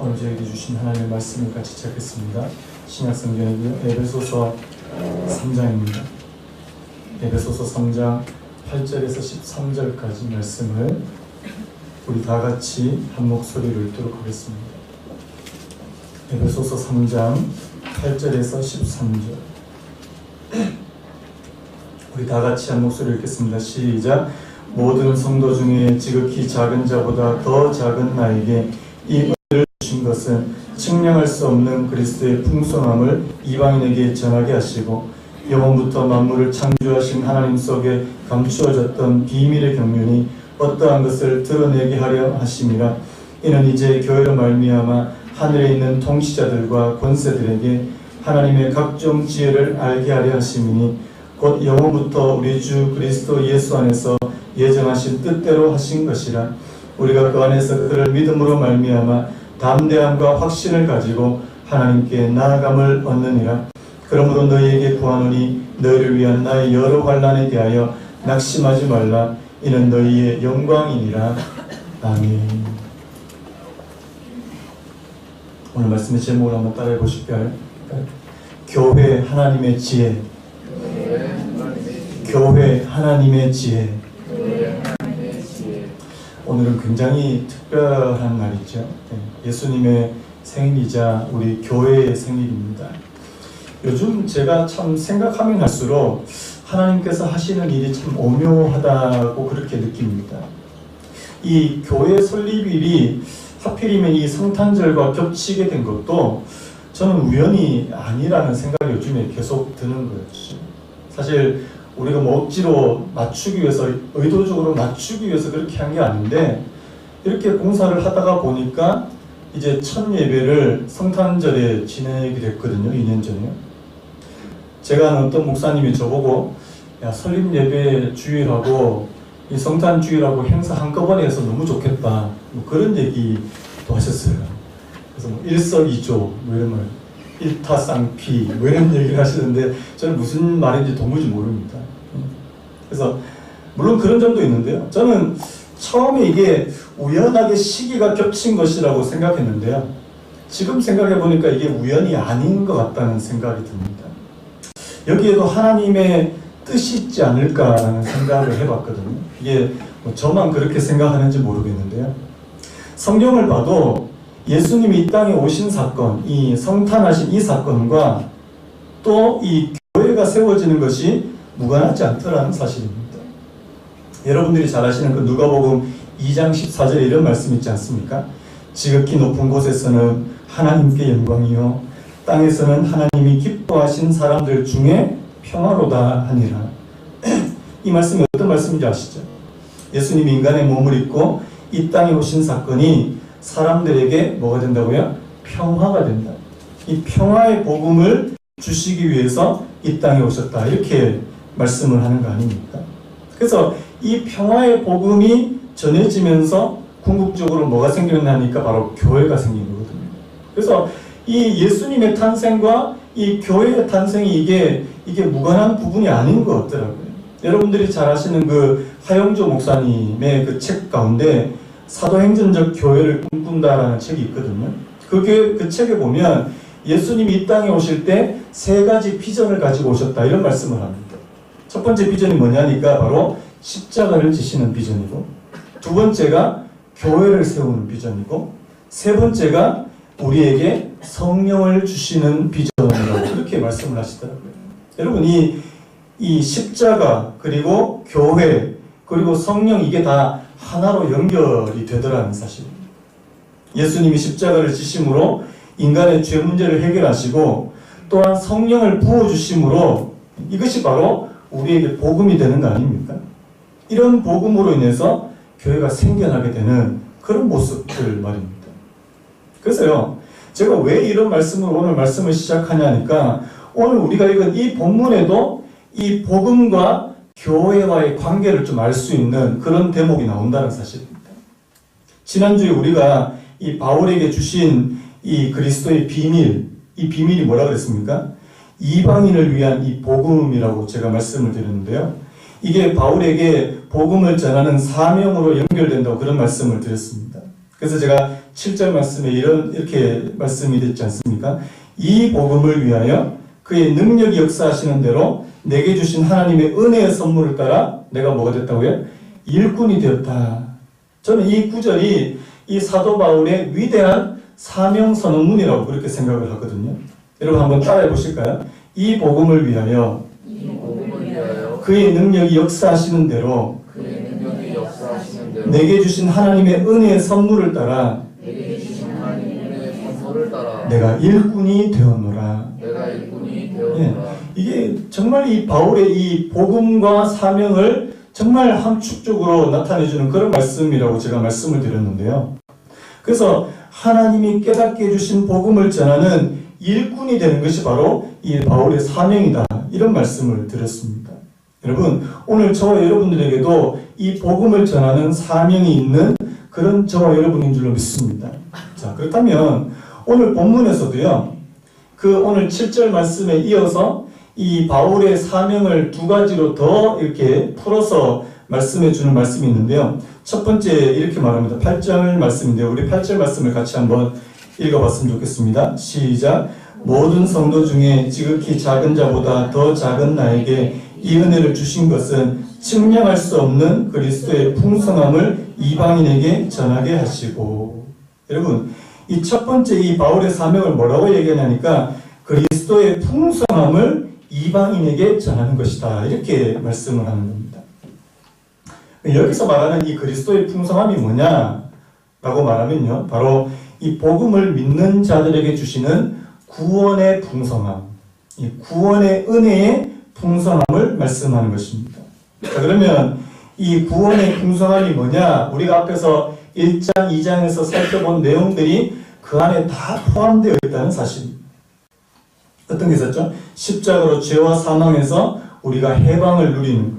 오늘 저에게 주신 하나님의 말씀을 같이 찾겠습니다. 신약성경이고요. 에베소서 3장입니다. 에베소서 3장 8절에서 13절까지 말씀을 우리 다 같이 한 목소리로 읽도록 하겠습니다. 에베소서 3장 8절에서 13절 우리 다 같이 한 목소리로 읽겠습니다. 시작. 모든 성도 중에 지극히 작은 자보다 더 작은 나에게 이 은혜를 주신 것은 측량할 수 없는 그리스도의 풍성함을 이방인에게 전하게 하시고 영원부터 만물을 창조하신 하나님 속에 감추어졌던 비밀의 경륜이 어떠한 것을 드러내게 하려 하심이라. 이는 이제 교회로 말미암아 하늘에 있는 통치자들과 권세들에게 하나님의 각종 지혜를 알게 하려 하심이니 곧 영원부터 우리 주 그리스도 예수 안에서 예정하신 뜻대로 하신 것이라. 우리가 그 안에서 그를 믿음으로 말미암아 담대함과 확신을 가지고 하나님께 나아감을 얻느니라. 그러므로 너희에게 구하노니 너희를 위한 나의 여러 환난에 대하여 낙심하지 말라. 이는 너희의 영광이니라. 아멘. 오늘 말씀의 제목을 한번 따라해 보실까요? 교회 하나님의 지혜. 교회 하나님의 지혜. 오늘은 굉장히 특별한 날이죠. 예수님의 생일이자 우리 교회의 생일입니다. 요즘 제가 참 생각하면 할수록 하나님께서 하시는 일이 참 오묘하다고 그렇게 느낍니다. 이 교회 설립일이 하필이면 이 성탄절과 겹치게 된 것도 저는 우연이 아니라는 생각이 요즘에 계속 드는 거였죠. 사실 우리가 뭐 억지로 맞추기 위해서, 의도적으로 맞추기 위해서 그렇게 한 게 아닌데, 이렇게 공사를 하다가 보니까 이제 첫 예배를 성탄절에 지내게 됐거든요. 2년 전에요. 제가 아는 어떤 목사님이 저보고, 야, 설립 예배 주일하고 이 성탄 주일하고 행사 한꺼번에 해서 너무 좋겠다, 뭐 그런 얘기도 하셨어요. 그래서 뭐 일석이조 뭐 이런 말, 일타쌍피 뭐 이런 얘기를 하시는데 저는 무슨 말인지 도무지 모릅니다. 그래서 물론 그런 점도 있는데요, 저는 처음에 이게 우연하게 시기가 겹친 것이라고 생각했는데요, 지금 생각해 보니까 이게 우연이 아닌 것 같다는 생각이 듭니다. 여기에도 하나님의 뜻이 있지 않을까라는 생각을 해봤거든요. 이게 뭐 저만 그렇게 생각하는지 모르겠는데요, 성경을 봐도 예수님이 이 땅에 오신 사건, 이 성탄하신 이 사건과 또 이 교회가 세워지는 것이 무관하지 않더라는 사실입니다. 여러분들이 잘 아시는 그 누가복음 2장 14절에 이런 말씀 있지 않습니까? 지극히 높은 곳에서는 하나님께 영광이요 땅에서는 하나님이 기뻐하신 사람들 중에 평화로다 하니라. 이 말씀이 어떤 말씀인지 아시죠? 예수님이 인간의 몸을 입고 이 땅에 오신 사건이 사람들에게 뭐가 된다고요? 평화가 된다. 이 평화의 복음을 주시기 위해서 이 땅에 오셨다, 이렇게 말씀을 하는 거 아닙니까? 그래서 이 평화의 복음이 전해지면서 궁극적으로 뭐가 생겨나니까 바로 교회가 생긴 거거든요. 그래서 이 예수님의 탄생과 이 교회의 탄생이 이게 무관한 부분이 아닌 것 같더라고요. 여러분들이 잘 아시는 그 하영조 목사님의 그 책 가운데 사도행전적 교회를 꿈꾼다라는 책이 있거든요. 그 책에 보면 예수님이 이 땅에 오실 때 세 가지 비전을 가지고 오셨다, 이런 말씀을 합니다. 첫 번째 비전이 뭐냐니까 바로 십자가를 지시는 비전이고, 두 번째가 교회를 세우는 비전이고, 세 번째가 우리에게 성령을 주시는 비전이라고 그렇게 말씀을 하시더라고요. 여러분, 이 십자가, 그리고 교회, 그리고 성령, 이게 다 하나로 연결이 되더라는 사실입니다. 예수님이 십자가를 지심으로 인간의 죄 문제를 해결하시고, 또한 성령을 부어주심으로 이것이 바로 우리에게 복음이 되는 거 아닙니까? 이런 복음으로 인해서 교회가 생겨나게 되는 그런 모습들 말입니다. 그래서요, 제가 왜 이런 말씀을 오늘 말씀을 시작하냐니까, 오늘 우리가 읽은 이 본문에도 이 복음과 교회와의 관계를 좀 알 수 있는 그런 대목이 나온다는 사실입니다. 지난주에 우리가 이 바울에게 주신 이 그리스도의 비밀, 이 비밀이 뭐라 그랬습니까? 이방인을 위한 이 복음이라고 제가 말씀을 드렸는데요, 이게 바울에게 복음을 전하는 사명으로 연결된다고 그런 말씀을 드렸습니다. 그래서 제가 7절 말씀에 이렇게 말씀이 됐지 않습니까? 이 복음을 위하여 그의 능력이 역사하시는 대로 내게 주신 하나님의 은혜의 선물을 따라 내가 뭐가 됐다고요? 일꾼이 되었다. 저는 이 구절이 이 사도 바울의 위대한 사명 선언문이라고 그렇게 생각을 하거든요. 여러분 한번 따라해 보실까요? 이 복음을 위하여 그의 능력이 역사하시는 대로 내게 주신 하나님의 은혜의 선물을 따라 내가 일꾼이 되었노라. 예, 이게 정말 이 바울의 이 복음과 사명을 정말 함축적으로 나타내주는 그런 말씀이라고 제가 말씀을 드렸는데요. 그래서 하나님이 깨닫게 해주신 복음을 전하는 일꾼이 되는 것이 바로 이 바울의 사명이다. 이런 말씀을 드렸습니다. 여러분, 오늘 저와 여러분들에게도 이 복음을 전하는 사명이 있는 그런 저와 여러분인 줄로 믿습니다. 자, 그렇다면 오늘 본문에서도요, 그 오늘 7절 말씀에 이어서 이 바울의 사명을 두 가지로 더 이렇게 풀어서 말씀해 주는 말씀이 있는데요. 첫 번째 이렇게 말합니다. 8절 말씀인데요. 우리 8절 말씀을 같이 한번 읽어봤으면 좋겠습니다. 시작. 모든 성도 중에 지극히 작은 자보다 더 작은 나에게 이 은혜를 주신 것은 측량할 수 없는 그리스도의 풍성함을 이방인에게 전하게 하시고. 여러분, 이 첫 번째 이 바울의 사명을 뭐라고 얘기하냐니까 그리스도의 풍성함을 이방인에게 전하는 것이다. 이렇게 말씀을 하는 겁니다. 여기서 말하는 이 그리스도의 풍성함이 뭐냐라고 말하면요. 바로 이 복음을 믿는 자들에게 주시는 구원의 풍성함, 이 구원의 은혜의 풍성함을 말씀하는 것입니다. 자, 그러면 이 구원의 풍성함이 뭐냐? 우리가 앞에서 1장, 2장에서 살펴본 내용들이 그 안에 다 포함되어 있다는 사실입니다. 어떤 게 있었죠? 십자가로 죄와 사망에서 우리가 해방을 누리는 것,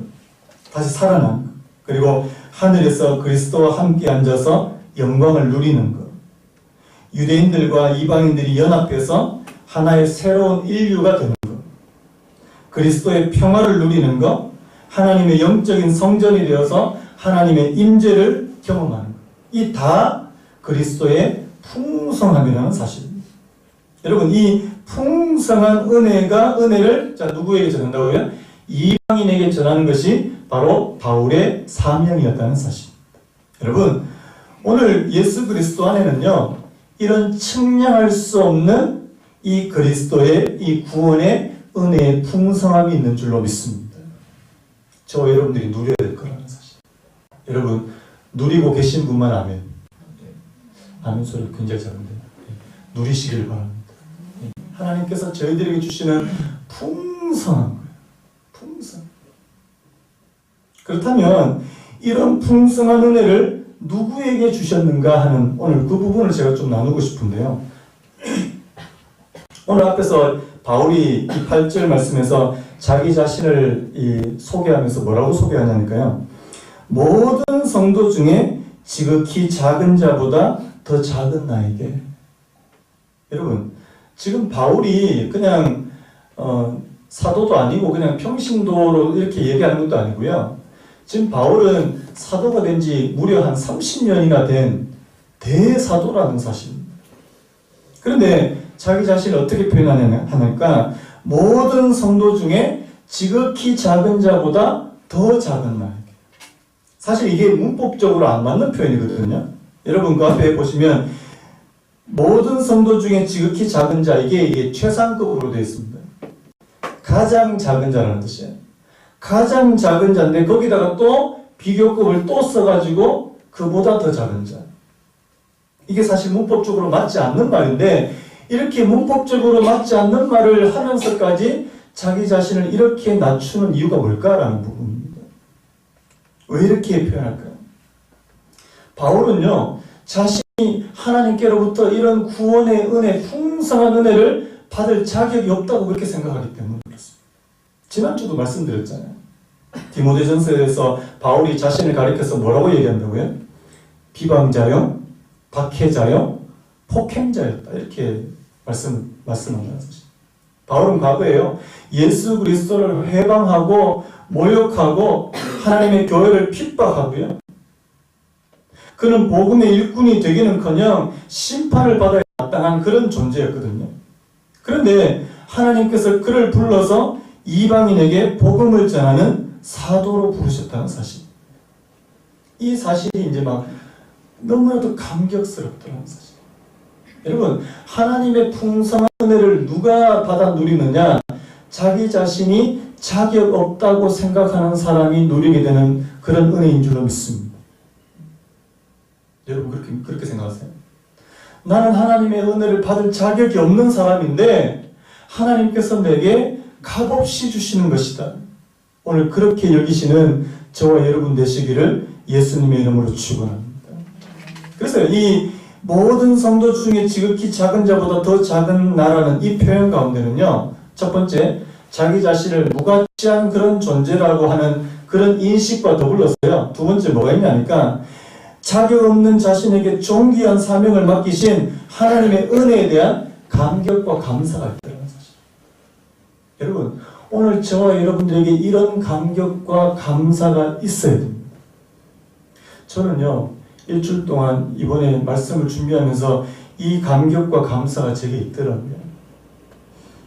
다시 살아나는 것, 그리고 하늘에서 그리스도와 함께 앉아서 영광을 누리는 것, 유대인들과 이방인들이 연합해서 하나의 새로운 인류가 되는 것, 그리스도의 평화를 누리는 것, 하나님의 영적인 성전이 되어서 하나님의 임재를 경험하는 것, 이 다 그리스도의 풍성함이라는 사실입니다. 여러분, 이 풍성한 은혜를 누구에게 전한다고요? 이방인에게 전하는 것이 바로 바울의 사명이었다는 사실입니다. 여러분, 오늘 예수 그리스도 안에는요, 이런 측량할 수 없는 이 그리스도의 이 구원의 은혜의 풍성함이 있는 줄로 믿습니다. 저와 여러분들이 누려야 될 거라는 사실. 여러분, 누리고 계신 분만 아멘. 아멘 소리 굉장히 작은데 누리시길 바랍니다. 하나님께서 저희들에게 주시는 풍성한 거예요. 풍성. 그렇다면 이런 풍성한 은혜를 누구에게 주셨는가 하는 오늘 그 부분을 제가 좀 나누고 싶은데요. 오늘 앞에서 바울이 이 8절 말씀에서 자기 자신을 소개하면서 뭐라고 소개하냐니까요. 모든 성도 중에 지극히 작은 자보다 더 작은 나에게. 여러분, 지금 바울이 그냥 사도도 아니고 그냥 평신도로 이렇게 얘기하는 것도 아니고요. 지금 바울은 사도가 된 지 무려 한 30년이나 된 대사도라는 사실입니다. 그런데 자기 자신을 어떻게 표현하냐니까 모든 성도 중에 지극히 작은 자보다 더 작은 나에게. 사실 이게 문법적으로 안 맞는 표현이거든요. 여러분 그 앞에 보시면 모든 성도 중에 지극히 작은 자, 이게 최상급으로 되어 있습니다. 가장 작은 자라는 뜻이에요. 가장 작은 자인데 거기다가 또 비교급을 또 써가지고 그보다 더 작은 자. 이게 사실 문법적으로 맞지 않는 말인데 이렇게 문법적으로 맞지 않는 말을 하면서까지 자기 자신을 이렇게 낮추는 이유가 뭘까라는 부분입니다. 왜 이렇게 표현할까요? 바울은요, 자신이 하나님께로부터 이런 구원의 은혜, 풍성한 은혜를 받을 자격이 없다고 그렇게 생각하기 때문에 그렇습니다. 지난주도 말씀드렸잖아요. 디모데전서에서 바울이 자신을 가리켜서 뭐라고 얘기한다고요? 비방자요, 박해자요, 폭행자였다. 이렇게 말씀한다는 사실. 바울은 과거에요, 예수 그리스도를 회방하고 모욕하고 하나님의 교회를 핍박하고요. 그는 복음의 일꾼이 되기는커녕 심판을 받아야 마땅한 그런 존재였거든요. 그런데 하나님께서 그를 불러서 이방인에게 복음을 전하는 사도로 부르셨다는 사실. 이 사실이 이제 막 너무나도 감격스럽다는 사실. 여러분, 하나님의 풍성한 은혜를 누가 받아 누리느냐? 자기 자신이 자격 없다고 생각하는 사람이 누리게 되는 그런 은혜인 줄로 믿습니다. 여러분 그렇게 생각하세요? 나는 하나님의 은혜를 받을 자격이 없는 사람인데 하나님께서 내게 값없이 주시는 것이다. 오늘 그렇게 여기시는 저와 여러분 되시기를 예수님의 이름으로 축원합니다. 그래서 이 모든 성도 중에 지극히 작은 자보다 더 작은 나라는 이 표현 가운데는요, 첫 번째, 자기 자신을 무가치한 그런 존재라고 하는 그런 인식과 더불어서요, 두 번째 뭐가 있냐니까 자격 없는 자신에게 존귀한 사명을 맡기신 하나님의 은혜에 대한 감격과 감사가 있다는 사실. 여러분, 오늘 저와 여러분들에게 이런 감격과 감사가 있어야 됩니다. 저는요, 일주일 동안 이번에 말씀을 준비하면서 이 감격과 감사가 제게 있더라고요.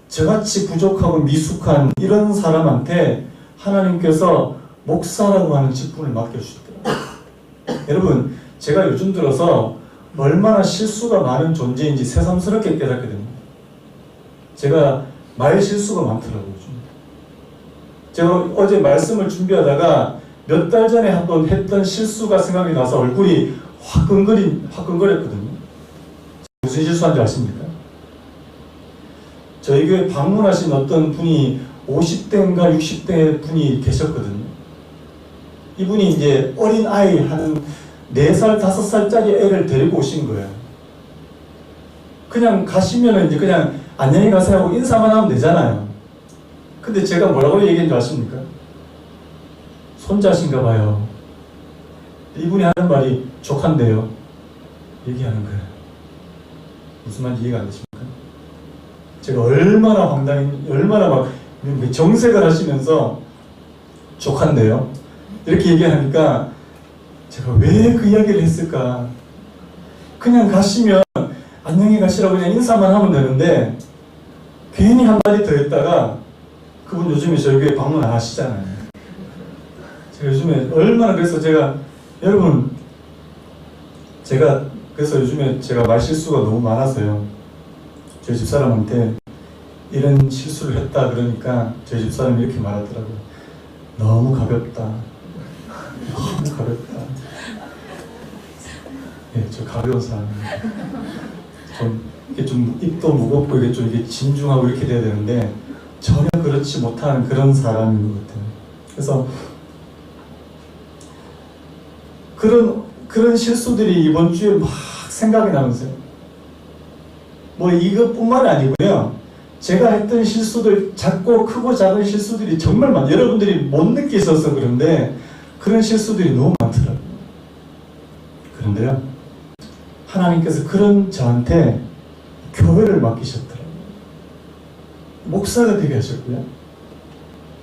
저같이 부족하고 미숙한 이런 사람한테 하나님께서 목사라고 하는 직분을 맡겨주셨더라고요. 여러분, 제가 요즘 들어서 얼마나 실수가 많은 존재인지 새삼스럽게 깨닫게 됩니다. 제가 말 실수가 많더라고요. 요즘. 제가 어제 말씀을 준비하다가 몇 달 전에 한번 했던 실수가 생각이 나서 얼굴이 화끈거렸거든요. 무슨 실수한지 아십니까? 저희 교회 방문하신 어떤 분이 50대인가 60대 분이 계셨거든요. 이분이 이제 어린 아이 한 4살, 5살짜리 애를 데리고 오신 거예요. 그냥 가시면은 이제 그냥 안녕히 가세요 하고 인사만 하면 되잖아요. 근데 제가 뭐라고 얘기한 줄 아십니까? 손자신가 봐요. 이분이 하는 말이 족한데요. 얘기하는 거예요. 무슨 말인지 이해가 안 되십니까? 제가 얼마나 얼마나 막 정색을 하시면서 족한데요. 이렇게 얘기하니까 제가 왜 그 이야기를 했을까? 그냥 가시면 안녕히 가시라고 그냥 인사만 하면 되는데 괜히 한 마디 더 했다가 그분 요즘에 저희 교회 방문 안 하시잖아요. 제가 요즘에 얼마나 그래서 여러분 그래서 요즘에 제가 말 실수가 너무 많아서요. 저희 집사람한테 이런 실수를 했다 그러니까 저희 집사람이 이렇게 말하더라고요. 너무 가볍다. 너무 가볍다. 네, 저 가벼운 사람입니다. 좀 입도 무겁고 이게 좀 이게 진중하고 이렇게 돼야 되는데 전혀 그렇지 못한 그런 사람인 것 같아요. 그래서 그런 실수들이 이번 주에 막 생각이 나면서요. 뭐 이것뿐만 아니고요. 제가 했던 실수들, 작고 크고 작은 실수들이 정말 여러분들이 못 느끼셔서 그런데 그런 실수들이 너무 많더라고요. 그런데요, 하나님께서 그런 저한테 교회를 맡기셨더라고요. 목사가 되게 하셨고요.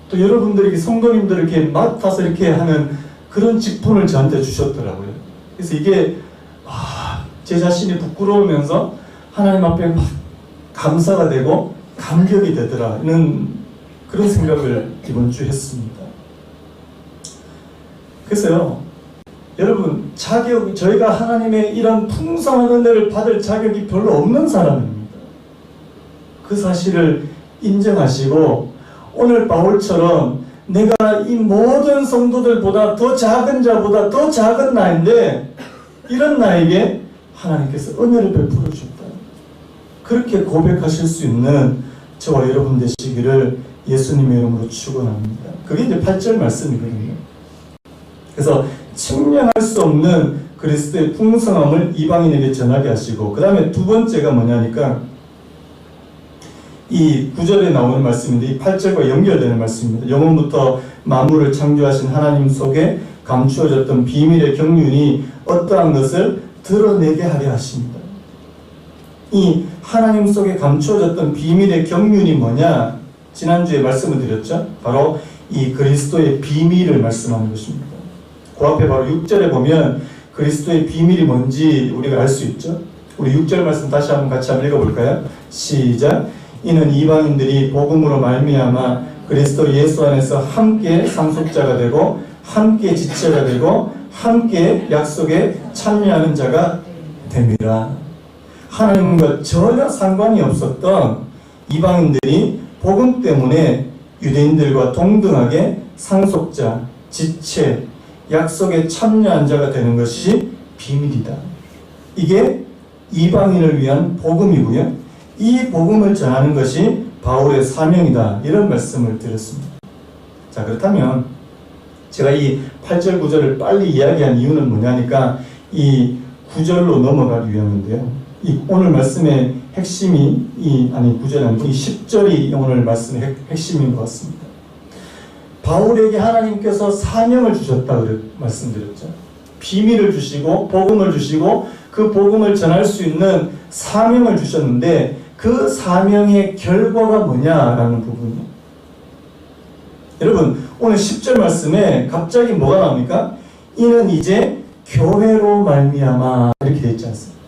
또 여러분들에게 성도님들을 이렇게 맡아서 이렇게 하는 그런 직분을 저한테 주셨더라고요. 그래서 이게 제 자신이 부끄러우면서 하나님 앞에 막 감사가 되고 감격이 되더라는 그런 생각을 이번 주에 했습니다. 그래서요, 여러분, 저희가 하나님의 이런 풍성한 은혜를 받을 자격이 별로 없는 사람입니다. 그 사실을 인정하시고 오늘 바울처럼 내가 이 모든 성도들보다 더 작은 자보다 더 작은 나인데 이런 나에게 하나님께서 은혜를 베풀어 주셨다. 그렇게 고백하실 수 있는 저와 여러분 되시기를 예수님의 이름으로 축원합니다. 그게 이제 8절 말씀이거든요. 그래서 측량할 수 없는 그리스도의 풍성함을 이방인에게 전하게 하시고, 그 다음에 두 번째가 뭐냐니까 이 9절에 나오는 말씀인데 이 8절과 연결되는 말씀입니다. 영원부터 만물을 창조하신 하나님 속에 감추어졌던 비밀의 경륜이 어떠한 것을 드러내게 하려 하십니다. 이 하나님 속에 감추어졌던 비밀의 경륜이 뭐냐? 지난주에 말씀을 드렸죠. 바로 이 그리스도의 비밀을 말씀하는 것입니다. 그 앞에 바로 6절에 보면 그리스도의 비밀이 뭔지 우리가 알 수 있죠. 우리 6절 말씀 다시 한번 같이 한번 읽어볼까요? 시작. 이는 이방인들이 복음으로 말미암아 그리스도 예수 안에서 함께 상속자가 되고 함께 지체가 되고 함께 약속에 참여하는 자가 됨이라. 하나님과 전혀 상관이 없었던 이방인들이 복음 때문에 유대인들과 동등하게 상속자, 지체, 약속에 참여한 자가 되는 것이 비밀이다. 이게 이방인을 위한 복음이고요. 이 복음을 전하는 것이 바울의 사명이다. 이런 말씀을 드렸습니다. 자, 그렇다면 제가 이 8절 9절을 빨리 이야기한 이유는 뭐냐니까 이 9절로 넘어가기 위함인데요. 이 오늘 말씀의 핵심이 9절이 아니고 이 10절이 오늘 말씀의 핵심인 것 같습니다. 바울에게 하나님께서 사명을 주셨다 말씀드렸죠. 비밀을 주시고 복음을 주시고 그 복음을 전할 수 있는 사명을 주셨는데 그 사명의 결과가 뭐냐라는 부분이에요. 여러분 오늘 10절 말씀에 갑자기 뭐가 나옵니까? 이는 이제 교회로 말미암아 이렇게 되어 있지 않습니까?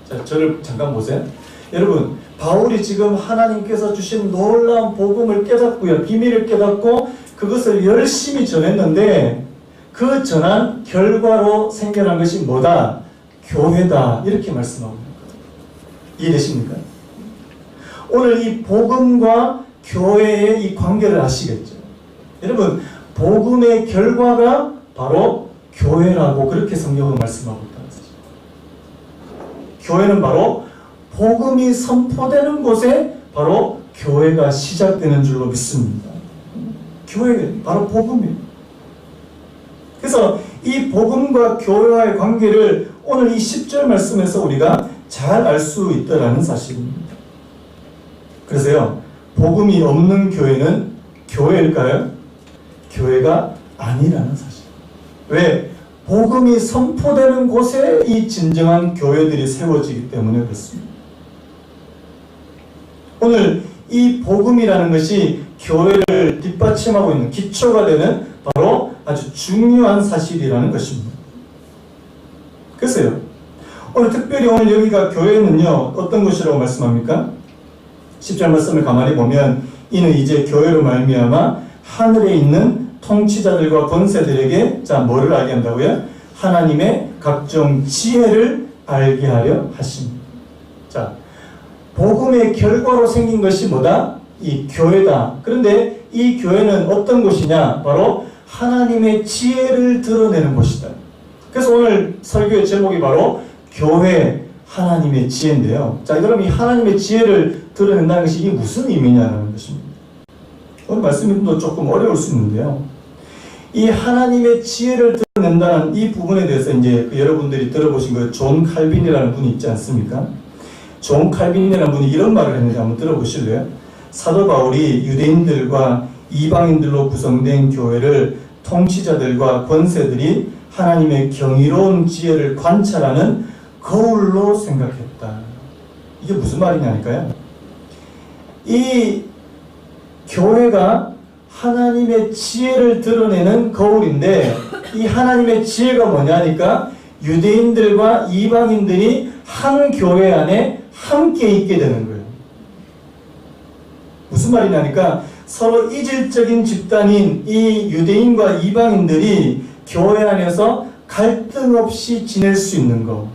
자, 저를 잠깐 보세요. 여러분 바울이 지금 하나님께서 주신 놀라운 복음을 깨닫고요. 비밀을 깨닫고 그것을 열심히 전했는데 그 전한 결과로 생겨난 것이 뭐다? 교회다. 이렇게 말씀하고 있는 거예요. 이해되십니까? 오늘 이 복음과 교회의 이 관계를 아시겠죠? 여러분 복음의 결과가 바로 교회라고 그렇게 성경은 말씀하고 있다는 사실. 교회는 바로 복음이 선포되는 곳에 바로 교회가 시작되는 줄로 믿습니다. 교회 바로 복음이에요. 그래서 이 복음과 교회와의 관계를 오늘 이 10절 말씀에서 우리가 잘 알 수 있다는 사실입니다. 그래서요, 복음이 없는 교회는 교회일까요? 교회가 아니라는 사실. 왜? 복음이 선포되는 곳에 이 진정한 교회들이 세워지기 때문에 그렇습니다. 오늘 이 복음이라는 것이 교회를 뒷받침하고 있는 기초가 되는 바로 아주 중요한 사실이라는 것입니다. 그래서요, 오늘 특별히 오늘 여기가 교회는요, 어떤 곳이라고 말씀합니까? 10절 말씀을 가만히 보면 이는 이제 교회로 말미암아 하늘에 있는 통치자들과 권세들에게 자 뭐를 알게 한다고요? 하나님의 각종 지혜를 알게 하려 하십니다. 자, 복음의 결과로 생긴 것이 뭐다? 이 교회다. 그런데 이 교회는 어떤 곳이냐? 바로 하나님의 지혜를 드러내는 곳이다. 그래서 오늘 설교의 제목이 바로 교회 하나님의 지혜인데요. 자, 그럼 이 하나님의 지혜를 드러낸다는 것이 이게 무슨 의미냐는 것입니다. 오늘 말씀이 조금 어려울 수 있는데요. 이 하나님의 지혜를 드러낸다는 이 부분에 대해서 이제 여러분들이 들어보신 그 존 칼빈이라는 분이 있지 않습니까? 존 칼빈이라는 분이 이런 말을 했는데 한번 들어보실래요? 사도 바울이 유대인들과 이방인들로 구성된 교회를 통치자들과 권세들이 하나님의 경이로운 지혜를 관찰하는 거울로 생각했다. 이게 무슨 말이냐니까요. 이 교회가 하나님의 지혜를 드러내는 거울인데 이 하나님의 지혜가 뭐냐니까 유대인들과 이방인들이 한 교회 안에 함께 있게 되는 거예요. 무슨 말이냐니까 서로 이질적인 집단인 이 유대인과 이방인들이 교회 안에서 갈등 없이 지낼 수 있는 것.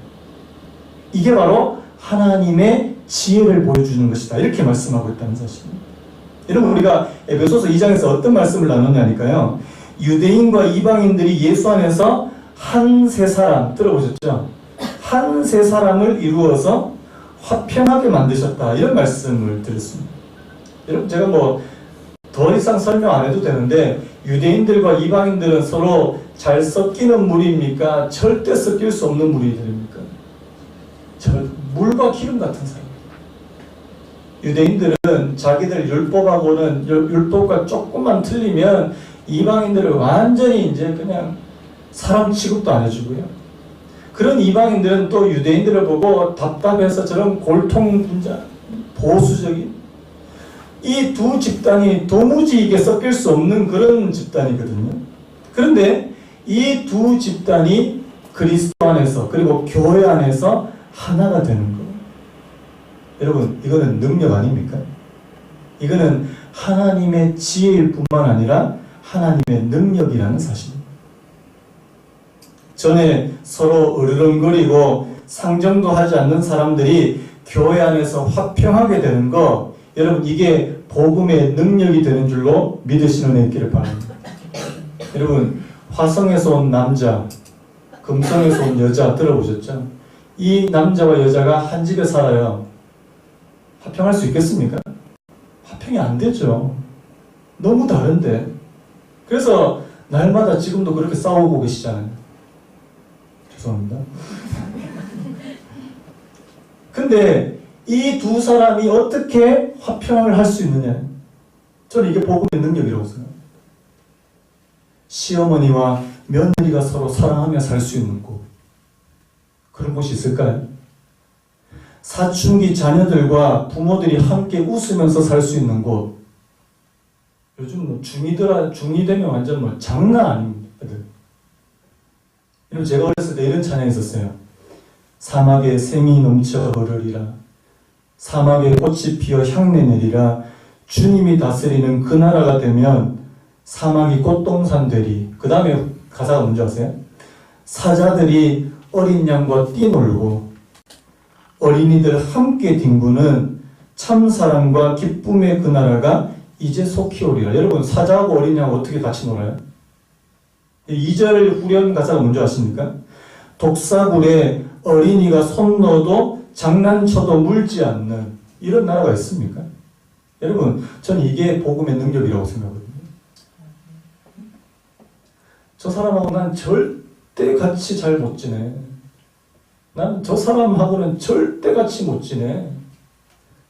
이게 바로 하나님의 지혜를 보여주는 것이다. 이렇게 말씀하고 있다는 사실입니다. 여러분 우리가 에베소서 2장에서 어떤 말씀을 나눴냐니까요. 유대인과 이방인들이 예수 안에서 한 세 사람 들어보셨죠? 한 세 사람을 이루어서 화평하게 만드셨다. 이런 말씀을 드렸습니다. 여러분 제가 더 이상 설명 안 해도 되는데 유대인들과 이방인들은 서로 잘 섞이는 무리입니까? 절대 섞일 수 없는 무리들입니까? 물과 기름 같은 사람. 유대인들은 자기들 율법하고는 율법과 조금만 틀리면 이방인들을 완전히 이제 그냥 사람 취급도 안 해주고요. 그런 이방인들은 또 유대인들을 보고 답답해서 저런 골통분자, 보수적인 이 두 집단이 도무지 이게 섞일 수 없는 그런 집단이거든요. 그런데 이 두 집단이 그리스도 안에서 그리고 교회 안에서 하나가 되는 거. 여러분, 이거는 능력 아닙니까? 이거는 하나님의 지혜일 뿐만 아니라 하나님의 능력이라는 사실입니다. 전에 서로 으르렁거리고 상정도 하지 않는 사람들이 교회 안에서 화평하게 되는 거, 여러분, 이게 복음의 능력이 되는 줄로 믿으시는 애 있기를 바랍니다. 여러분, 화성에서 온 남자, 금성에서 온 여자 들어보셨죠? 이 남자와 여자가 한 집에 살아요. 화평할 수 있겠습니까? 화평이 안 되죠. 너무 다른데. 그래서 날마다 지금도 그렇게 싸우고 계시잖아요. 죄송합니다. 근데 이 두 사람이 어떻게 화평을 할 수 있느냐? 저는 이게 복음의 능력이라고 생각합니다. 시어머니와 며느리가 서로 사랑하며 살 수 있는 곳, 그런 곳이 있을까요? 사춘기 자녀들과 부모들이 함께 웃으면서 살 수 있는 곳. 요즘 뭐 중2 되면 완전 뭐 장난 아닙니다. 여러분, 제가 어렸을 때 이런 찬양이 있었어요. 사막에 샘이 넘쳐 흐르리라. 사막에 꽃이 피어 향내 내리라. 주님이 다스리는 그 나라가 되면 사막이 꽃동산 되리. 그 다음에 가사가 뭔지 아세요? 사자들이 어린 양과 뛰놀고 어린이들 함께 뒹구는 참사랑과 기쁨의 그 나라가 이제 속히 오리라. 여러분, 사자하고 어린 양하고 어떻게 같이 놀아요? 2절 후렴 가사가 뭔지 아십니까? 독사굴에 어린이가 손 넣어도 장난쳐도 물지 않는 이런 나라가 있습니까? 여러분, 저는 이게 복음의 능력이라고 생각하거든요. 저 사람하고 난 절대 같이 잘 못 지내. 난 저 사람하고는 절대 같이 못 지내.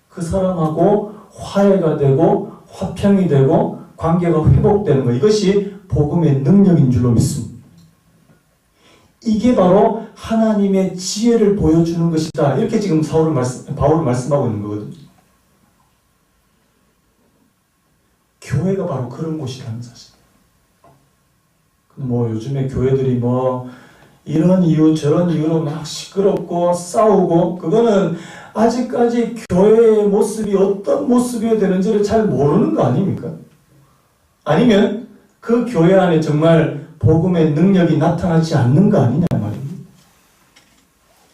그 사람하고 화해가 되고 화평이 되고 관계가 회복되는 거, 이것이 복음의 능력인 줄로 믿습니다. 이게 바로 하나님의 지혜를 보여주는 것이다. 이렇게 지금 바울은 말씀하고 있는 거거든요. 교회가 바로 그런 곳이라는 사실. 뭐 요즘에 교회들이 뭐 이런 이유 저런 이유로 막 시끄럽고 싸우고, 그거는 아직까지 교회의 모습이 어떤 모습이어야 되는지를 잘 모르는 거 아닙니까? 아니면 그 교회 안에 정말 복음의 능력이 나타나지 않는 거 아니냐 말입니다.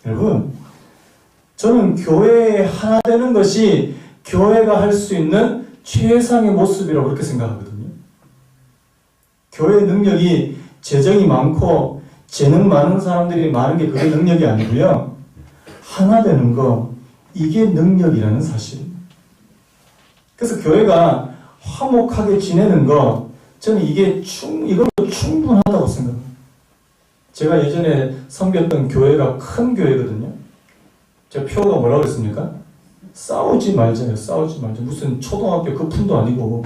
여러분, 저는 교회에 하나 되는 것이 교회가 할 수 있는 최상의 모습이라고 그렇게 생각하거든요. 교회의 능력이 재정이 많고 재능 많은 사람들이 많은 게 그게 능력이 아니고요. 하나 되는 거, 이게 능력이라는 사실입니다. 그래서 교회가 화목하게 지내는 거, 저는 이걸로 충분하다고 생각합니다. 제가 예전에 섬겼던 교회가 큰 교회거든요. 제가 표어가 뭐라고 그랬습니까? 싸우지 말자요. 싸우지 말자. 무슨 초등학교 그 품도 아니고.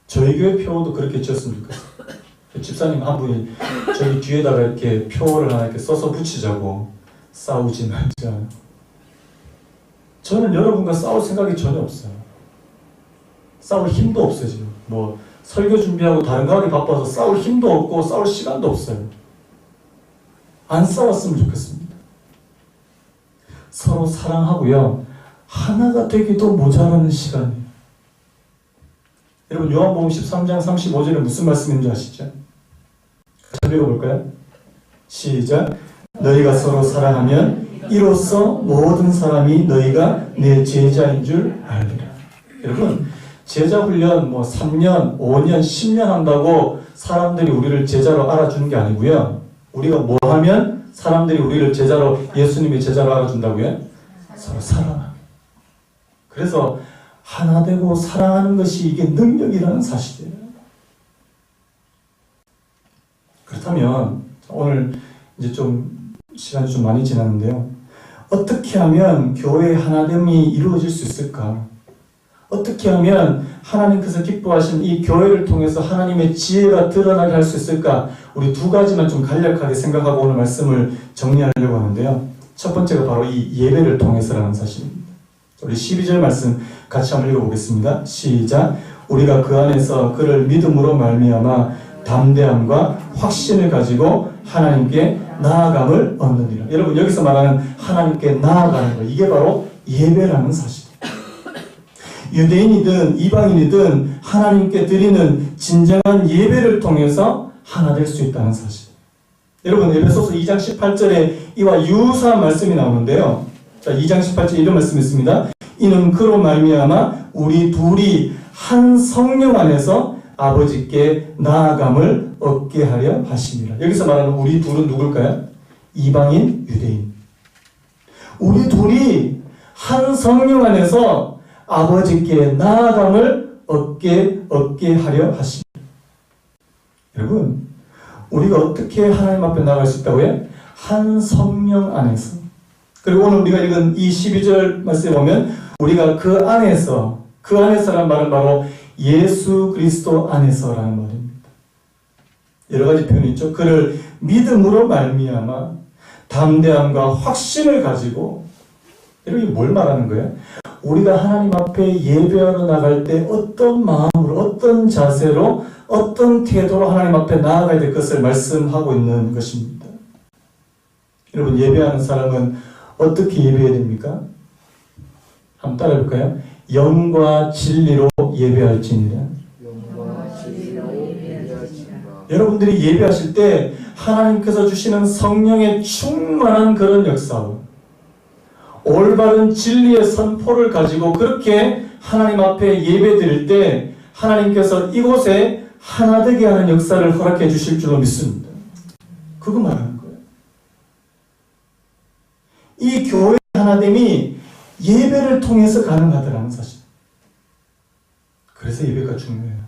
저희 교회 표어도 그렇게 지었으면 좋겠어요. 집사님 한 분이 저기 뒤에다가 이렇게 표어를 하나 이렇게 써서 붙이자고. 싸우지 말자. 저는 여러분과 싸울 생각이 전혀 없어요. 싸울 힘도 없어요, 지금. 뭐 설교 준비하고 다른 거 하기 바빠서 싸울 힘도 없고 싸울 시간도 없어요. 안 싸웠으면 좋겠습니다. 서로 사랑하고요. 하나가 되기도 모자라는 시간이에요. 여러분, 요한복음 13장 35절에 무슨 말씀인지 아시죠? 같이 읽어볼까요? 시작. 너희가 서로 사랑하면 이로써 모든 사람이 너희가 내 제자인 줄 알리라. 여러분, 제자 훈련 3년, 5년, 10년 한다고 사람들이 우리를 제자로 알아주는 게 아니고요. 우리가 뭐 하면 사람들이 우리를 제자로, 예수님의 제자로 알아준다고요? 서로 사랑하는. 그래서 하나 되고 사랑하는 것이 이게 능력이라는 사실이에요. 그렇다면 오늘 이제 좀 시간이 좀 많이 지났는데요. 어떻게 하면 교회의 하나됨이 이루어질 수 있을까? 어떻게 하면 하나님께서 기뻐하신 이 교회를 통해서 하나님의 지혜가 드러나게 할 수 있을까? 우리 두 가지만 좀 간략하게 생각하고 오늘 말씀을 정리하려고 하는데요. 첫 번째가 바로 이 예배를 통해서라는 사실입니다. 우리 12절 말씀 같이 한번 읽어보겠습니다. 시작. 우리가 그 안에서 그를 믿음으로 말미암아 담대함과 확신을 가지고 하나님께 나아감을 얻느니라. 여러분, 여기서 말하는 하나님께 나아가는 것, 이게 바로 예배라는 사실이에요. 유대인이든 이방인이든 하나님께 드리는 진정한 예배를 통해서 하나 될 수 있다는 사실. 여러분, 에베소서 2장 18절에 이와 유사한 말씀이 나오는데요. 자, 2장 18절 이런 말씀이 있습니다. 이는 그로 말미암아 우리 둘이 한 성령 안에서 아버지께 나아감을 얻게 하려 하심이라. 여기서 말하는 우리 둘은 누굴까요? 이방인, 유대인. 우리 둘이 한 성령 안에서 아버지께 나아감을 얻게 하려 하십니다. 여러분, 우리가 어떻게 하나님 앞에 나아갈 수 있다고요? 한 성령 안에서. 그리고 오늘 우리가 읽은 이 12절 말씀에 보면 우리가 그 안에서란 말은 바로 예수 그리스도 안에서라는 말입니다. 여러 가지 표현이 있죠. 그를 믿음으로 말미암아 담대함과 확신을 가지고, 여러분, 뭘 말하는 거예요? 우리가 하나님 앞에 예배하러 나갈 때 어떤 마음으로, 어떤 자세로, 어떤 태도로 하나님 앞에 나아가야 될 것을 말씀하고 있는 것입니다. 여러분, 예배하는 사람은 어떻게 예배해야 됩니까? 한번 따라해 볼까요? 영과 진리로 예배할지니라. 여러분들이 예배하실 때 하나님께서 주시는 성령의 충만한 그런 역사와 올바른 진리의 선포를 가지고 그렇게 하나님 앞에 예배 드릴 때 하나님께서 이곳에 하나 되게 하는 역사를 허락해 주실 줄로 믿습니다. 그거 말하는 거예요. 이 교회의 하나됨이 예배를 통해서 가능하다는 사실. 그래서 예배가 중요해요.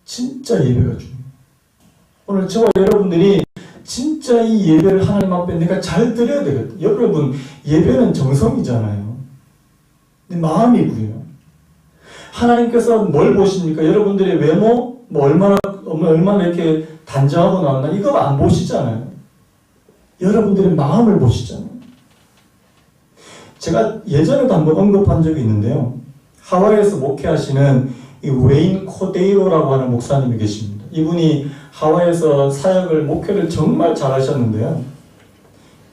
진짜 예배가 중요해요. 오늘 저와 여러분들이 진짜 이 예배를 하나님 앞에 내가 잘 드려야 되거든요. 여러분, 예배는 정성이잖아요. 근데 마음이고요. 하나님께서 뭘 보십니까? 여러분들의 외모, 얼마나 이렇게 단정하고 나왔나? 이거 안 보시잖아요. 여러분들의 마음을 보시잖아요. 제가 예전에도 한번 언급한 적이 있는데요. 하와이에서 목회하시는 이 웨인 코데이로라고 하는 목사님이 계십니다. 이분이 하와이에서 사역을, 목회를 정말 잘하셨는데요.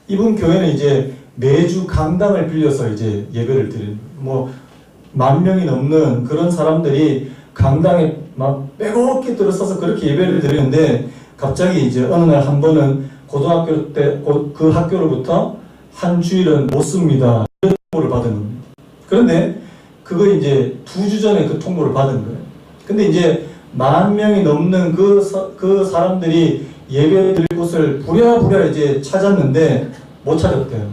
이분 교회는 이제 매주 강당을 빌려서 이제 예배를 드리는, 10,000명이 넘는 그런 사람들이 강당에 막 빼곡히 들어서서 그렇게 예배를 드리는데, 갑자기 이제 어느 날 한 번은 고등학교 때 그 학교로부터 한 주일은 못 씁니다. 이런 통보를 받은 겁니다. 그런데 그거 이제 2주 전에 그 통보를 받은 거예요. 근데 이제 10,000명이 넘는 그 사람들이 예배 드릴 곳을 부랴부랴 이제 찾았는데 못 찾았대요.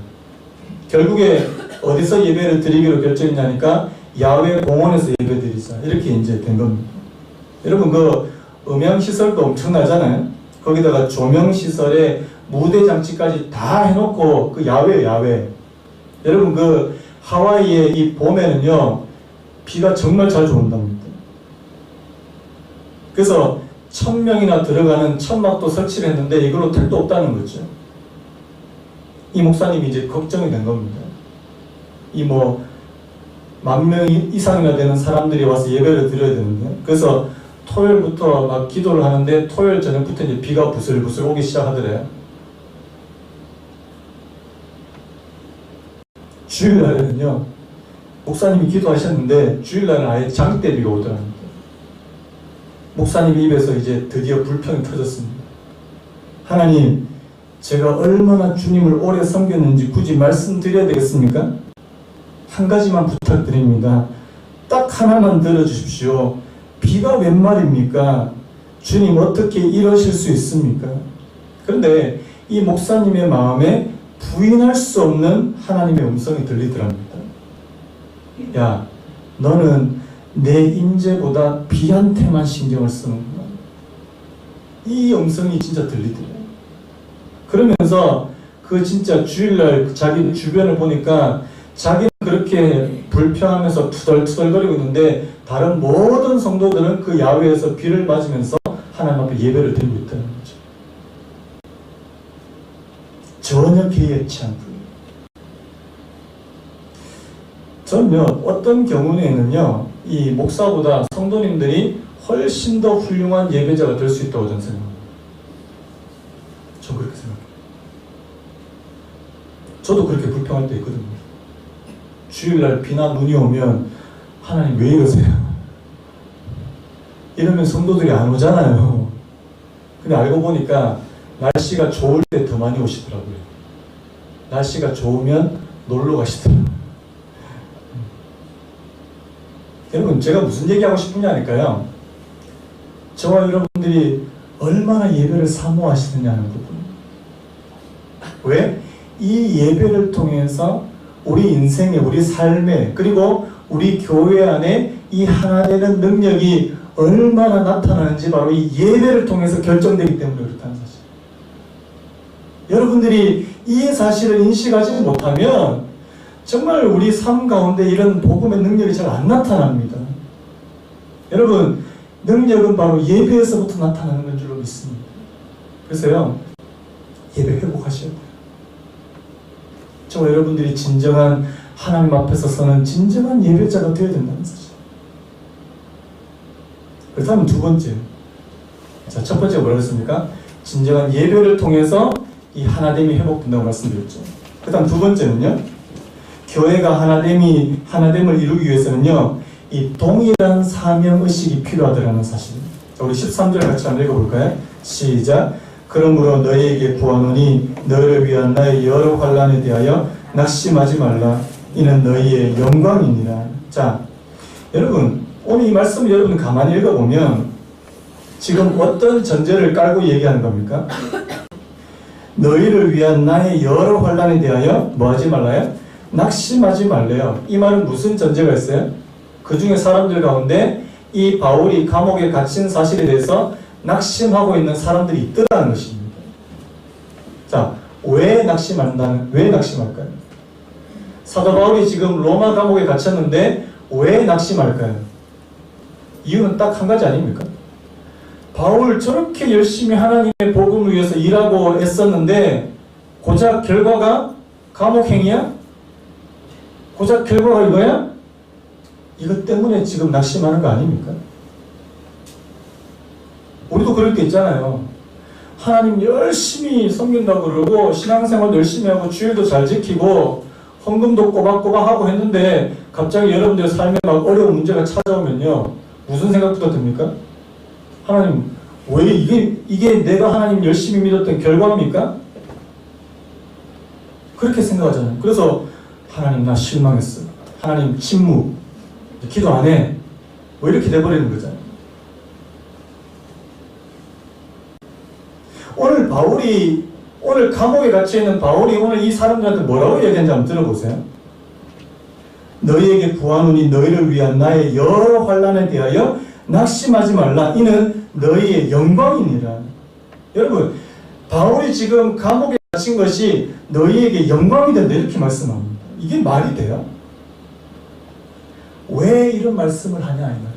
결국에 어디서 예배를 드리기로 결정했냐니까 야외 공원에서 예배 드리자, 이렇게 이제 된 겁니다. 여러분, 그 음향시설도 엄청나잖아요. 거기다가 조명시설에 무대 장치까지 다 해놓고 그 야외. 여러분, 그 하와이의 이 봄에는요, 비가 정말 자주 온답니다. 그래서 1,000명이나 들어가는 천막도 설치를 했는데 이걸로 택도 없다는 거죠. 이 목사님이 이제 걱정이 된 겁니다. 10,000명 이상이나 되는 사람들이 와서 예배를 드려야 되는데, 그래서 토요일부터 막 기도를 하는데 토요일 저녁부터 이제 비가 부슬부슬 오기 시작하더래요. 주일날에는요, 목사님이 기도하셨는데 주일날은 아예 장대비가 오더랍니다. 목사님 입에서 이제 드디어 불평이 터졌습니다. 하나님, 제가 얼마나 주님을 오래 섬겼는지 굳이 말씀드려야 되겠습니까? 한 가지만 부탁드립니다. 딱 하나만 들어주십시오. 비가 웬 말입니까? 주님, 어떻게 이러실 수 있습니까? 그런데 이 목사님의 마음에 부인할 수 없는 하나님의 음성이 들리더랍니다. 야, 너는 내 인재보다 비한테만 신경을 쓰는구나. 이 음성이 진짜 들리더래요. 그러면서 그 진짜 주일날 자기 주변을 보니까 자기는 그렇게 불평하면서 투덜투덜거리고 있는데 다른 모든 성도들은 그 야외에서 비를 맞으면서 하나님 앞에 예배를 드리고 있다는 거죠. 전혀 계획치 않고요. 전요, 어떤 경우에는요, 이 목사보다 성도님들이 훨씬 더 훌륭한 예배자가 될 수 있다고 저는 생각합니다. 전 그렇게 생각해요. 저도 그렇게 불평할 때 있거든요. 주일날 비나 눈이 오면 하나님 왜 이러세요? 이러면 성도들이 안 오잖아요. 근데 알고 보니까 날씨가 좋을 때 더 많이 오시더라고요. 날씨가 좋으면 놀러 가시더라고요. 여러분, 제가 무슨 얘기하고 싶으냐니까요. 저와 여러분들이 얼마나 예배를 사모하시느냐는 부분. 왜? 이 예배를 통해서 우리 인생에, 우리 삶에, 그리고 우리 교회 안에 이 하나 되는 능력이 얼마나 나타나는지 바로 이 예배를 통해서 결정되기 때문에 그렇다는 사실. 여러분들이 이 사실을 인식하지 못하면 정말 우리 삶 가운데 이런 복음의 능력이 잘 안 나타납니다. 여러분, 능력은 바로 예배에서부터 나타나는 건 줄로 믿습니다. 그래서요, 예배 회복하셔야 돼요. 저와 여러분들이 진정한 하나님 앞에서 서는 진정한 예배자가 되어야 된다는 사실. 그렇다면 두 번째. 자, 첫 번째 뭐라고 했습니까? 진정한 예배를 통해서 이 하나됨이 회복된다고 말씀드렸죠. 그 다음 두 번째는요, 교회가 하나됨을 이루기 위해서는요, 이 동일한 사명의식이 필요하다는 사실입니다. 자, 우리 13절 같이 한번 읽어볼까요? 시작. 그러므로 너희에게 구하노니 너희를 위한 나의 여러 환난에 대하여 낙심하지 말라. 이는 너희의 영광이니라. 자, 여러분, 오늘 이 말씀을 여러분 가만히 읽어보면 지금 어떤 전제를 깔고 얘기하는 겁니까? 너희를 위한 나의 여러 환난에 대하여 뭐 하지 말라요? 낙심하지 말래요. 이 말은 무슨 전제가 있어요? 그 중에 사람들 가운데 이 바울이 감옥에 갇힌 사실에 대해서 낙심하고 있는 사람들이 있더라는 것입니다. 자, 왜 낙심할까요? 사도 바울이 지금 로마 감옥에 갇혔는데 왜 낙심할까요? 이유는 딱 한 가지 아닙니까? 바울 저렇게 열심히 하나님의 복음을 위해서 일하고 애썼는데 고작 결과가 감옥행이야? 고작 결과가 이거야? 이것 때문에 지금 낙심하는 거 아닙니까? 우리도 그럴 때 있잖아요. 하나님 열심히 섬긴다고 그러고 신앙생활 열심히 하고 주일도 잘 지키고 헌금도 꼬박꼬박 하고 했는데 갑자기 여러분들 삶에 막 어려운 문제가 찾아오면요, 무슨 생각부터 듭니까? 하나님, 왜 이게 내가 하나님 열심히 믿었던 결과입니까? 그렇게 생각하잖아요. 그래서 하나님 나 실망했어. 하나님 침묵. 기도 안 해. 뭐 이렇게 돼버리는 거잖아요. 오늘 감옥에 갇혀있는 바울이 오늘 이 사람들한테 뭐라고 얘기하는지 한번 들어보세요. 너희에게 구하노니 너희를 위한 나의 여러 환난에 대하여 낙심하지 말라. 이는 너희의 영광이니라. 여러분, 바울이 지금 감옥에 갇힌 것이 너희에게 영광이 된다 이렇게 말씀합니다. 이게 말이 돼요? 왜 이런 말씀을 하냐 이 말이에요.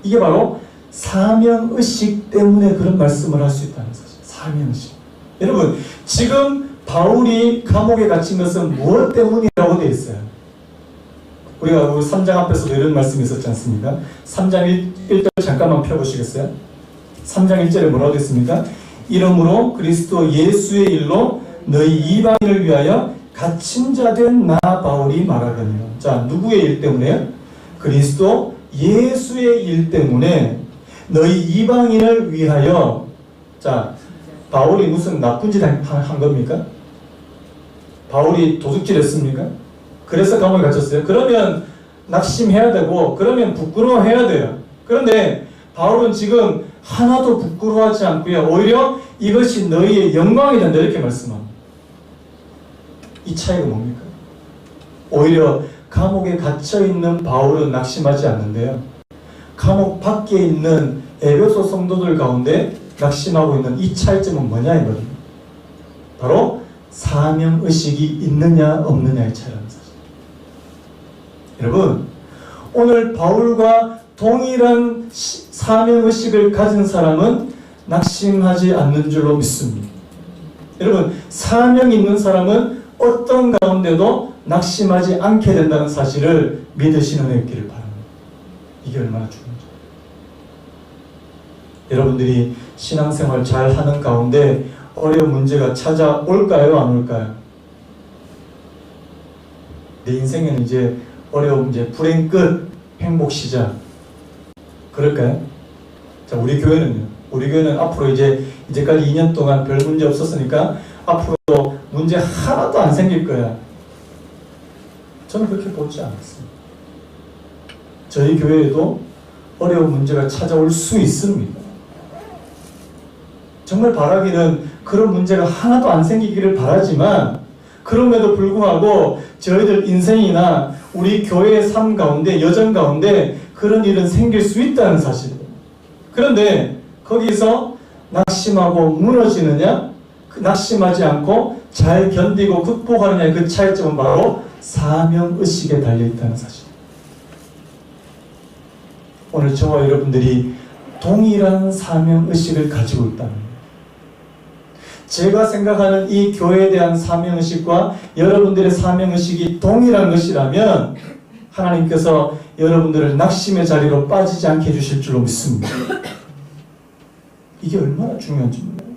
이게 바로 사명의식 때문에 그런 말씀을 할 수 있다는 사실. 사명의식. 여러분, 지금 바울이 감옥에 갇힌 것은 무엇 때문이라고 되어 있어요? 우리가 3장 앞에서도 이런 말씀이 있었지 않습니까? 3장 1절 잠깐만 펴보시겠어요? 3장 1절에 뭐라고 되어 있습니까? 이러므로 그리스도 예수의 일로 너희 이방인을 위하여 갇힌 자 된 나 바울이 말하거니와. 자, 누구의 일 때문에요? 그리스도 예수의 일 때문에 너희 이방인을 위하여. 자, 바울이 무슨 나쁜 짓 한 겁니까? 바울이 도둑질 했습니까? 그래서 감옥에 갇혔어요? 그러면 낙심해야 되고 그러면 부끄러워해야 돼요. 그런데 바울은 지금 하나도 부끄러워하지 않고요, 오히려 이것이 너희의 영광이 된다 이렇게 말씀합니다. 이 차이가 뭡니까? 오히려 감옥에 갇혀있는 바울은 낙심하지 않는데요, 감옥 밖에 있는 에베소 성도들 가운데 낙심하고 있는 이 차이점은 뭐냐 이거든요. 바로 사명의식이 있느냐 없느냐의 차이라는 사실. 여러분, 오늘 바울과 동일한 사명의식을 가진 사람은 낙심하지 않는 줄로 믿습니다. 여러분, 사명이 있는 사람은 어떤 가운데도 낙심하지 않게 된다는 사실을 믿으시는 애 있기를 바랍니다. 이게 얼마나 중요한지. 여러분들이 신앙생활 잘 하는 가운데 어려운 문제가 찾아올까요? 안 올까요? 내 인생에는 이제 어려운 문제, 불행 끝, 행복 시작. 그럴까요? 자, 우리 교회는요. 우리 교회는 앞으로 이제까지 2년 동안 별 문제 없었으니까 앞으로 문제 하나도 안 생길 거야. 저는 그렇게 보지 않았습니다. 저희 교회에도 어려운 문제가 찾아올 수 있습니다. 정말 바라기는 그런 문제가 하나도 안 생기기를 바라지만 그럼에도 불구하고 저희들 인생이나 우리 교회의 삶 가운데, 여정 가운데 그런 일은 생길 수 있다는 사실이에요. 그런데 거기서 낙심하고 무너지느냐, 낙심하지 않고 잘 견디고 극복하느냐의 그 차이점은 바로 사명의식에 달려있다는 사실. 오늘 저와 여러분들이 동일한 사명의식을 가지고 있다는 거예요. 제가 생각하는 이 교회에 대한 사명의식과 여러분들의 사명의식이 동일한 것이라면 하나님께서 여러분들을 낙심의 자리로 빠지지 않게 해주실 줄로 믿습니다. 이게 얼마나 중요한지 몰라요.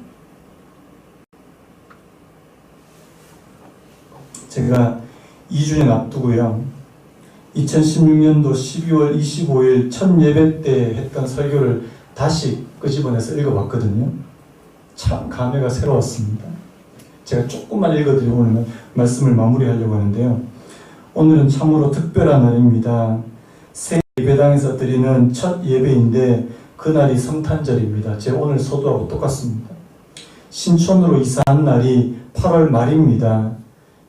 제가 2주년 앞두고요. 2016년도 12월 25일 첫 예배 때 했던 설교를 다시 끄집어내서 읽어봤거든요. 참 감회가 새로웠습니다. 제가 조금만 읽어드리고 오늘 말씀을 마무리하려고 하는데요. 오늘은 참으로 특별한 날입니다. 새 예배당에서 드리는 첫 예배인데 그날이 성탄절입니다. 제 오늘 소도하고 똑같습니다. 신촌으로 이사한 날이 8월 말입니다.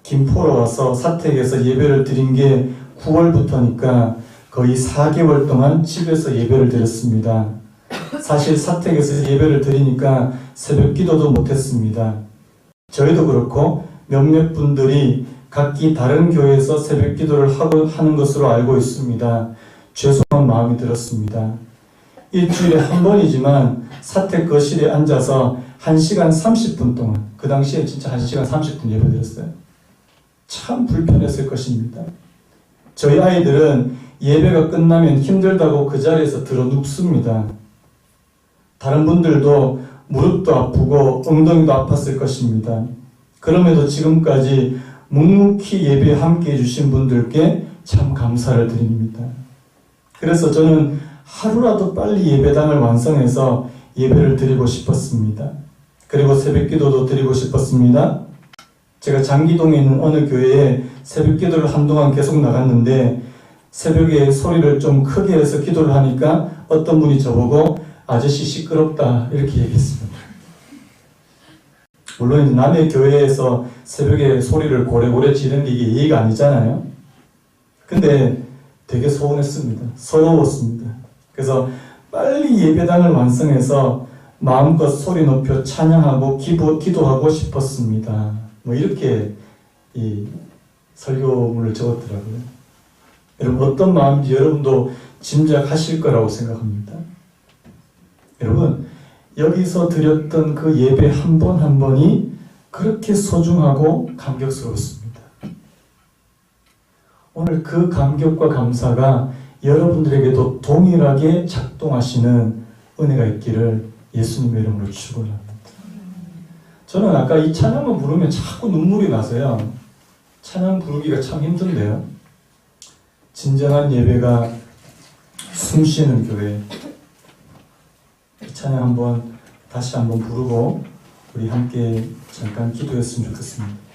김포로 와서 사택에서 예배를 드린 게 9월부터니까 거의 4개월 동안 집에서 예배를 드렸습니다. 사실 사택에서 예배를 드리니까 새벽 기도도 못했습니다. 저희도 그렇고 몇몇 분들이 각기 다른 교회에서 새벽 기도를 하는 것으로 알고 있습니다. 죄송한 마음이 들었습니다. 일주일에 한 번이지만 사택 거실에 앉아서 1시간 30분 동안, 그 당시에 진짜 1시간 30분 예배 드렸어요. 참 불편했을 것입니다. 저희 아이들은 예배가 끝나면 힘들다고 그 자리에서 들어 눕습니다. 다른 분들도 무릎도 아프고 엉덩이도 아팠을 것입니다. 그럼에도 지금까지 묵묵히 예배에 함께 해주신 분들께 참 감사를 드립니다. 그래서 저는 하루라도 빨리 예배당을 완성해서 예배를 드리고 싶었습니다. 그리고 새벽 기도도 드리고 싶었습니다. 제가 장기동에 있는 어느 교회에 새벽 기도를 한동안 계속 나갔는데 새벽에 소리를 좀 크게 해서 기도를 하니까 어떤 분이 저보고 아저씨 시끄럽다 이렇게 얘기했습니다. 물론 남의 교회에서 새벽에 소리를 고래고래 지르는 게 이게 예의가 아니잖아요. 근데 되게 서운했습니다. 서러웠습니다. 그래서 빨리 예배당을 완성해서 마음껏 소리 높여 찬양하고 기도하고 싶었습니다. 뭐 이렇게 이 설교문을 적었더라고요. 여러분 어떤 마음인지 여러분도 짐작하실 거라고 생각합니다. 여러분 여기서 드렸던 그 예배 한 번 한 번이 그렇게 소중하고 감격스러웠습니다. 오늘 그 감격과 감사가 여러분들에게도 동일하게 작동하시는 은혜가 있기를 예수님의 이름으로 축원합니다. 저는 아까 이 찬양을 부르면 자꾸 눈물이 나서요. 찬양 부르기가 참 힘든데요. 진정한 예배가 숨쉬는 교회. 이 찬양 다시 한번 부르고 우리 함께 잠깐 기도했으면 좋겠습니다.